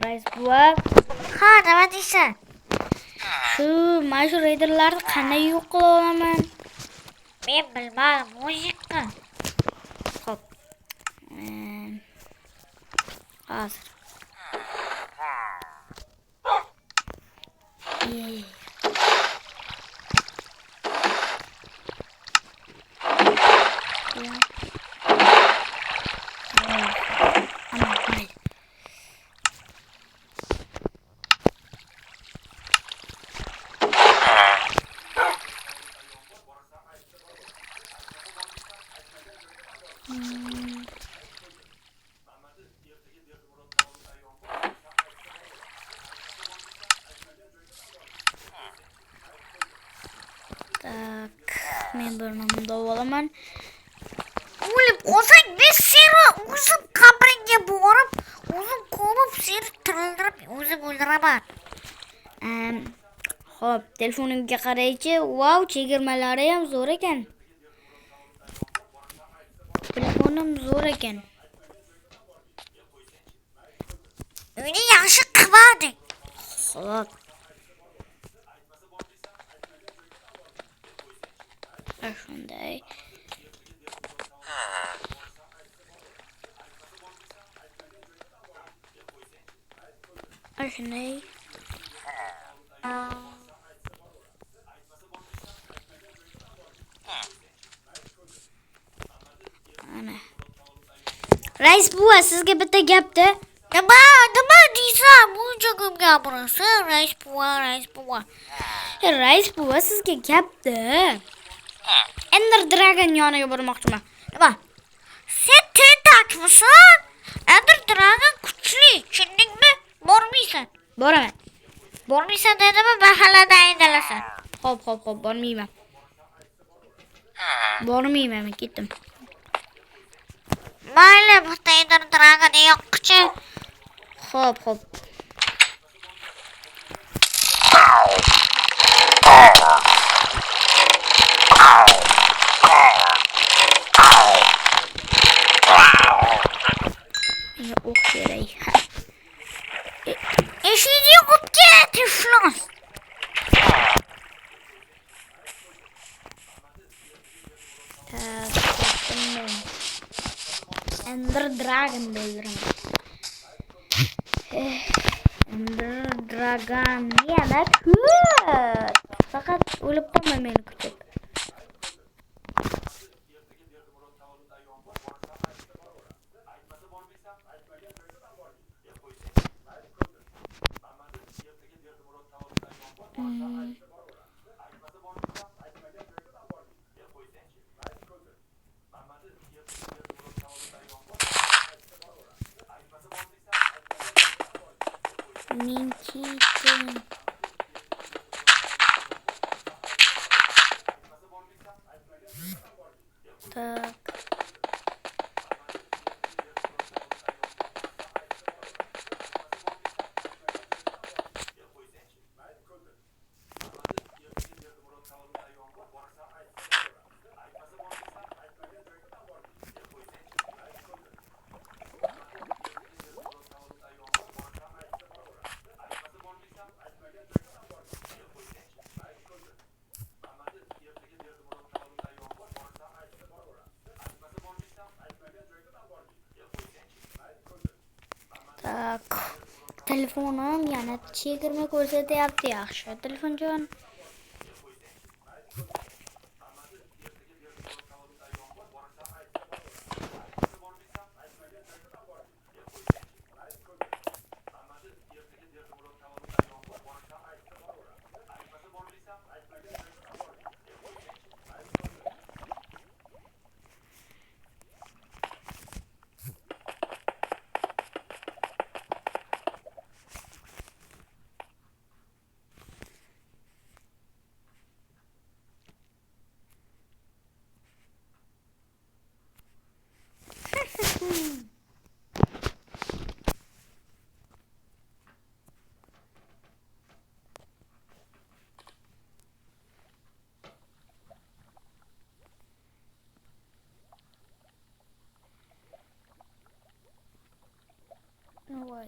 Rais buva. Ha, nima deysan? Mana shu reyderlarni qanday yo'q qila olaman? Men bilmadim, musiqa. Xo'p. Hozir. Tak, men burnimda olaman. O'lib qolsang, men seni o'zim qabringga borib, o'zim ko'mib, seni tirildirib, o'zim o'ldiraman. Xo'p, telefonimga qaraychi. Wow, chegirmalari ham zo'r ekan. Telefonim zo'r ekan. Uyni yaxshi qilmading. Xo'p. Shunday. Shunday. Ana. Rais buva, sizga bitta gapdi. Nima deysan? Buncha ko'p gapirasan, rais buva. Rais buva, sizga gapdi. Ender Dragon yoniga bormoqchiman. Nima? Sen tentakmisan? Ender Dragon kuchli, tushundingmi? Bormaysan. Boraman. Bormaysan dedimi, mahallada aydalasan. Xo'p, bormayman. Bormayman, men ketdim. Mayli, bitta Ender Dragon yo'qchi. Xo'p. Ya okey. Eshikni o'tga tiflos. Ender Dragon o'ldiraman. Ender Dragon yana ko'p. Faqat o'lib qolmay meni kutib. Minchitim. Tak. Tak. Telefonim yana chegirma ko'rsatyapti. Yaxshi, telefonjon. Voy.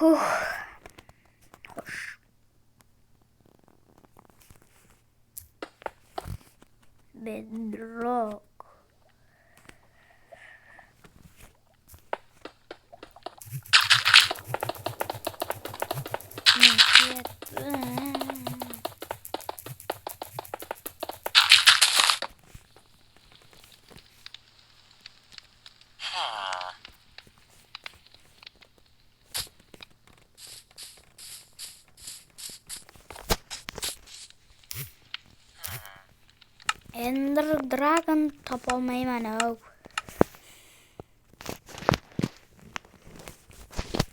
Hoş. Bedrock. Ender Dragon topolmayman.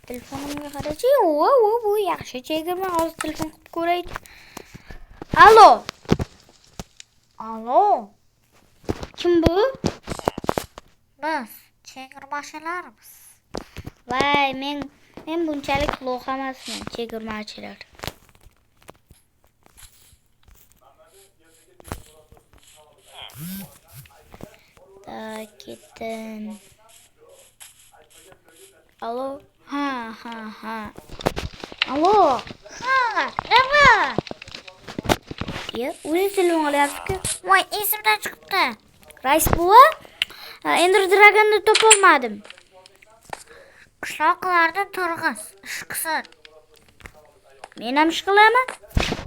Telefonimga qarachi. Bu yaxshi chegirma. Hozir telefon qilib ko'raylik. Alo. Alo. Kim bu? Biz chegirmachilarmiz. Vay, men bunchalik quloq emasman, chegirmachilar. Ketdim. Alo. Ha. Alo. Ha, nima? Ya, o'zi telefon olyapti-ku. Voy, esimdan chiqibdi. Rais buva, Ender Dragon'ni topolmadim. Qishloqlarda turg'iz, ish qilsin. Men ham ish qilaman.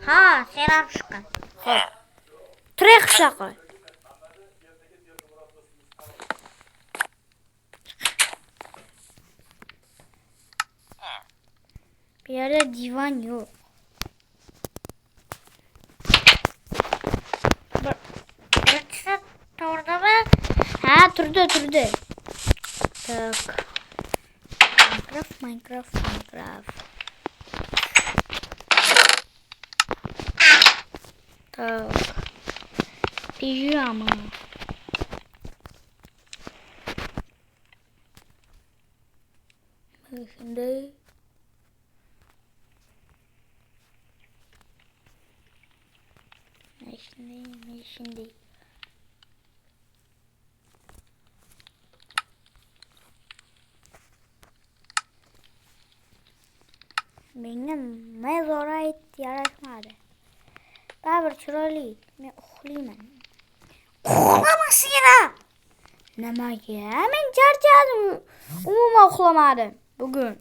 Ha, sen ham ish qil. Xo'p. Turay qishloqqa. Bu yerda divan yo'q. Birinchisi turdimi? Ha, turdi. Tak. Minecraft. Tak. Pijama. Şimdi. Şimdi. Menga mezorayt yarashmadi. Baribir chiroyli. Men uxlayman. Uxlama sen. Nimaga? Men charchadim. Umuman uxlamadim bugun.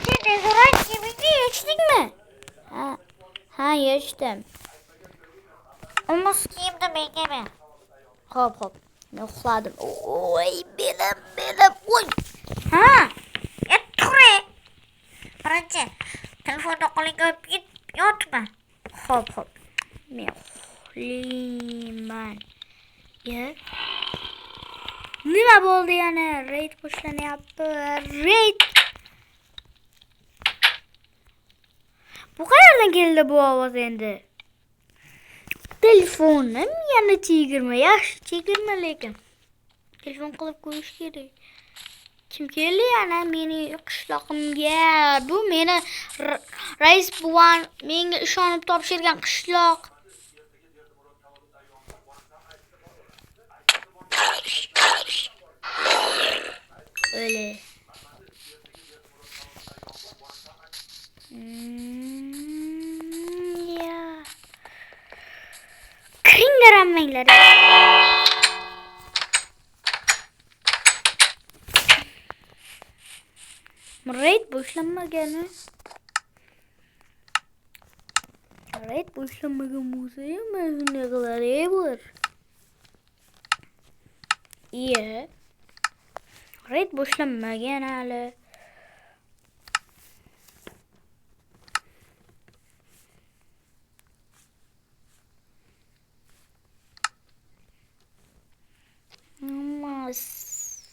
Sen nezorat yemini yechdingmi? Ha, yechdim. Olmaz kiyimni menga ber. Hop. Men uxladim. Oy, belim. Oy. Ha, Ture. Birinchi telefonni qo'lingga olib yotma. hop. Men uxlayman. Ya. Nima bo'ldi yana? Raid boshlanyapti. Raid. Bu qayerdan keldi bu ovoz endi? Telefonim yana chegirma. Yaxshi chegirma lekin. Telefon qilib ko'rish kerak. Kim keldi yana meni qishlog'imga? Bu meni rais buvan menga ishonib topshirgan qishloq. Öyle. Ya. Kringlerenmeyler. Raid boşlanmagan. Raid boşlanmagan bo'lsa ham shunday qilar. Iya. Raid boshlanmagan hali. qolamiz.